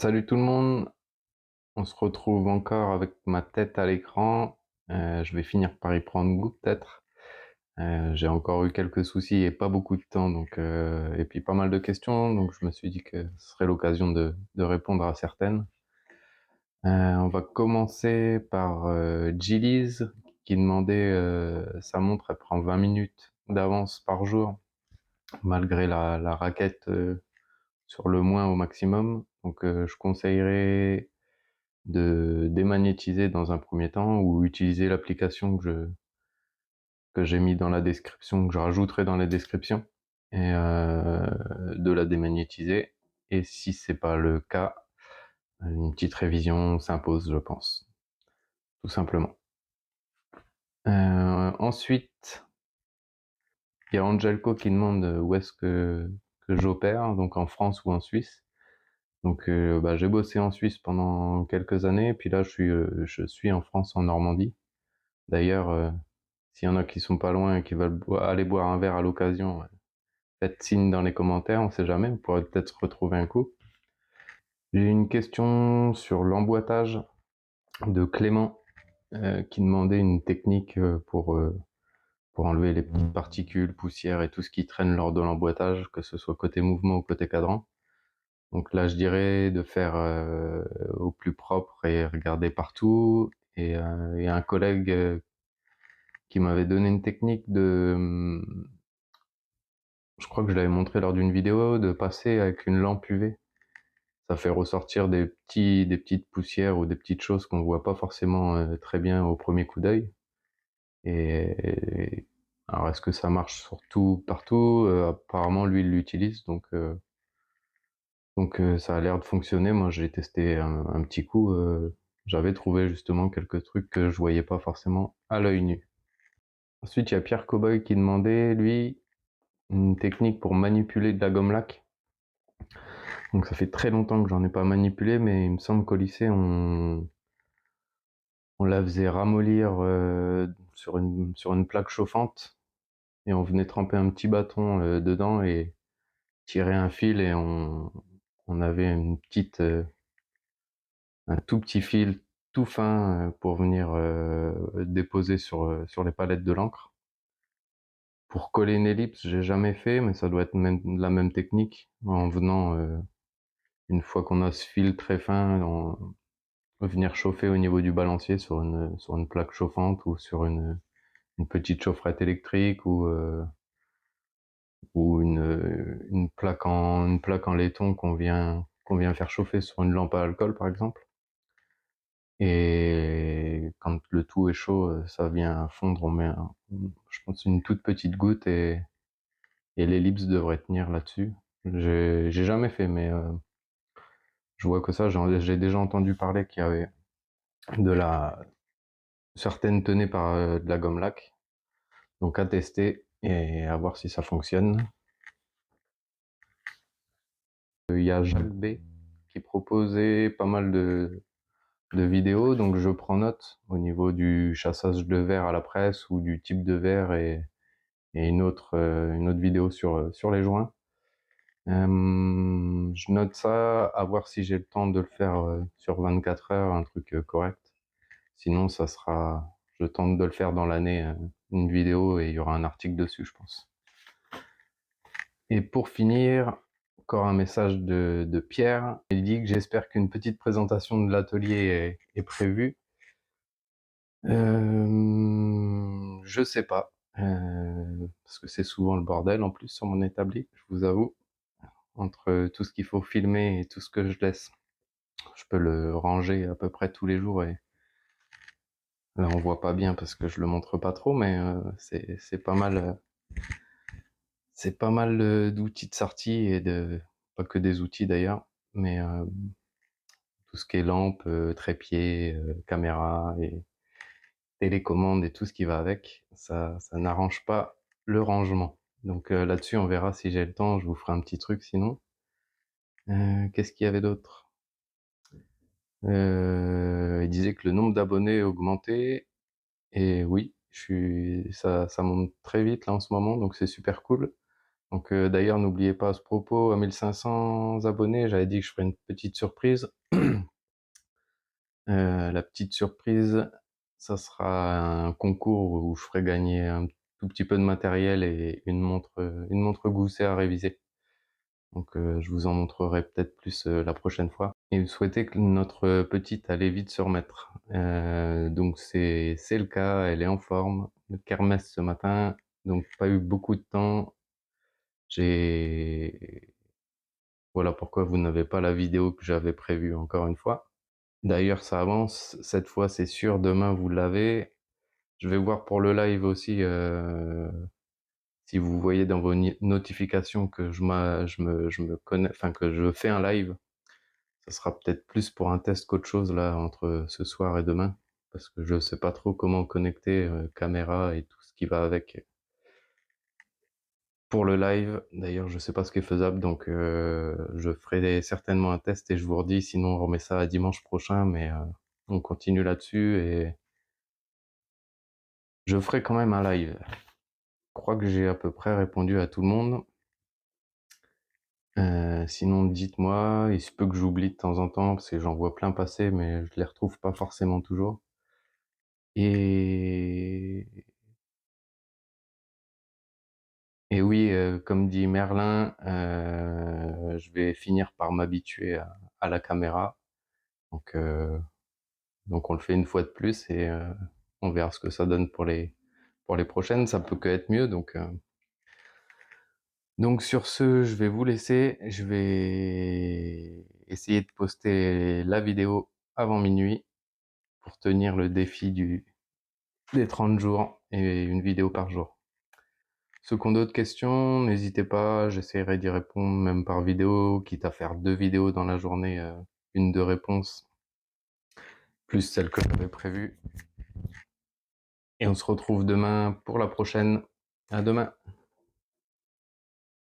Salut tout le monde, on se retrouve encore avec ma tête à l'écran. Je vais finir par y prendre goût peut-être. J'ai encore eu quelques soucis et pas beaucoup de temps, et puis pas mal de questions, donc je me suis dit que ce serait l'occasion de répondre à certaines. On va commencer par Gillies qui demandait sa montre, elle prend 20 minutes d'avance par jour, malgré la raquette sur le moins au maximum. Donc je conseillerais de démagnétiser dans un premier temps ou utiliser l'application que j'ai mis dans la description, que je rajouterai dans les descriptions, et de la démagnétiser. Et si c'est pas le cas, une petite révision s'impose, je pense, tout simplement. Ensuite, il y a Angelco qui demande où est-ce que j'opère, donc en France ou en Suisse. Donc j'ai bossé en Suisse pendant quelques années, puis là je suis en France, en Normandie. D'ailleurs, s'il y en a qui sont pas loin et qui veulent aller boire un verre à l'occasion, faites signe dans les commentaires, on sait jamais, on pourrait peut-être se retrouver un coup. J'ai une question sur l'emboîtage de Clément qui demandait une technique pour enlever les petites particules, poussières et tout ce qui traîne lors de l'emboîtage, que ce soit côté mouvement ou côté cadran. Donc là, je dirais de faire au plus propre et regarder partout. Et il y a un collègue qui m'avait donné une technique je crois que je l'avais montré lors d'une vidéo, de passer avec une lampe UV. Ça fait ressortir des petites poussières ou des petites choses qu'on voit pas forcément très bien au premier coup d'œil. Et alors, est-ce que ça marche sur tout, partout? Apparemment, lui, il l'utilise, ça a l'air de fonctionner. Moi, j'ai testé un petit coup. J'avais trouvé justement quelques trucs que je voyais pas forcément à l'œil nu. Ensuite, il y a Pierre Cowboy qui demandait, lui, une technique pour manipuler de la gomme laque. Donc ça fait très longtemps que j'en ai pas manipulé, mais il me semble qu'au lycée, on la faisait ramollir sur une plaque chauffante et on venait tremper un petit bâton dedans et tirer un fil et on avait un tout petit fil tout fin pour venir déposer sur les palettes de l'encre. Pour coller une ellipse, j'ai jamais fait, mais ça doit être même la même technique en venant une fois qu'on a ce fil très fin, venir chauffer au niveau du balancier sur une plaque chauffante ou sur une petite chaufferette électrique ou une plaque en laiton qu'on vient faire chauffer sur une lampe à alcool par exemple. Et quand le tout est chaud, ça vient fondre, je pense une toute petite goutte et l'ellipse devrait tenir là-dessus. J'ai jamais fait, mais je vois que ça, j'ai déjà entendu parler qu'il y avait de la certaines tenaient par de la gomme laque. Donc à tester et à voir si ça fonctionne. Il y a Jacques B qui proposait pas mal de vidéos, donc je prends note au niveau du chassage de verre à la presse ou du type de verre et une autre vidéo sur les joints. Je note ça, à voir si j'ai le temps de le faire sur 24 heures, un truc correct. Sinon, je tente de le faire dans l'année, une vidéo et il y aura un article dessus, je pense. Et pour finir, encore un message de Pierre. Il dit que j'espère qu'une petite présentation de l'atelier est prévue. Je sais pas, parce que c'est souvent le bordel en plus sur mon établi, je vous avoue. Entre tout ce qu'il faut filmer et tout ce que je laisse, je peux le ranger à peu près tous les jours et là on voit pas bien parce que je le montre pas trop, mais c'est pas mal d'outils de sortie et de pas que des outils d'ailleurs, mais tout ce qui est lampe, trépied, caméra et télécommande et tout ce qui va avec, ça n'arrange pas le rangement. Donc là-dessus, on verra si j'ai le temps, je vous ferai un petit truc sinon. Qu'est-ce qu'il y avait d'autre? Il disait que le nombre d'abonnés augmentait, et oui, ça monte très vite là en ce moment, donc c'est super cool. Donc d'ailleurs, n'oubliez pas à ce propos, à 1500 abonnés, j'avais dit que je ferais une petite surprise. La petite surprise, ça sera un concours où je ferai gagner un tout petit peu de matériel et une montre Gousset à réviser. Donc je vous en montrerai peut-être plus la prochaine fois. Et vous souhaitez que notre petite allait vite se remettre. Donc c'est le cas, elle est en forme. Le kermesse ce matin, donc pas eu beaucoup de temps. J'ai Voilà pourquoi vous n'avez pas la vidéo que j'avais prévue encore une fois. D'ailleurs, ça avance. Cette fois, c'est sûr. Demain, vous l'avez. Je vais voir pour le live aussi, si vous voyez dans vos notifications que je me connais, enfin que je fais un live. Ça sera peut-être plus pour un test qu'autre chose là entre ce soir et demain, parce que je sais pas trop comment connecter caméra et tout ce qui va avec pour le live. D'ailleurs, je sais pas ce qui est faisable, donc je ferai certainement un test et je vous redis. Sinon, on remet ça à dimanche prochain, mais on continue là-dessus et je ferai quand même un live. Je crois que j'ai à peu près répondu à tout le monde. Sinon, dites-moi, il se peut que j'oublie de temps en temps, parce que j'en vois plein passer, mais je les retrouve pas forcément toujours. Et, et oui, comme dit Merlin, je vais finir par m'habituer à la caméra. Donc, donc on le fait une fois de plus et on verra ce que ça donne pour les prochaines. Ça peut que être mieux. Donc sur ce, je vais vous laisser. Je vais essayer de poster la vidéo avant minuit pour tenir le défi des 30 jours et une vidéo par jour. Ceux qui ont d'autres questions, n'hésitez pas, j'essaierai d'y répondre même par vidéo, quitte à faire 2 vidéos dans la journée, une de réponse, plus celle que j'avais prévue. Et on se retrouve demain pour la prochaine. À demain.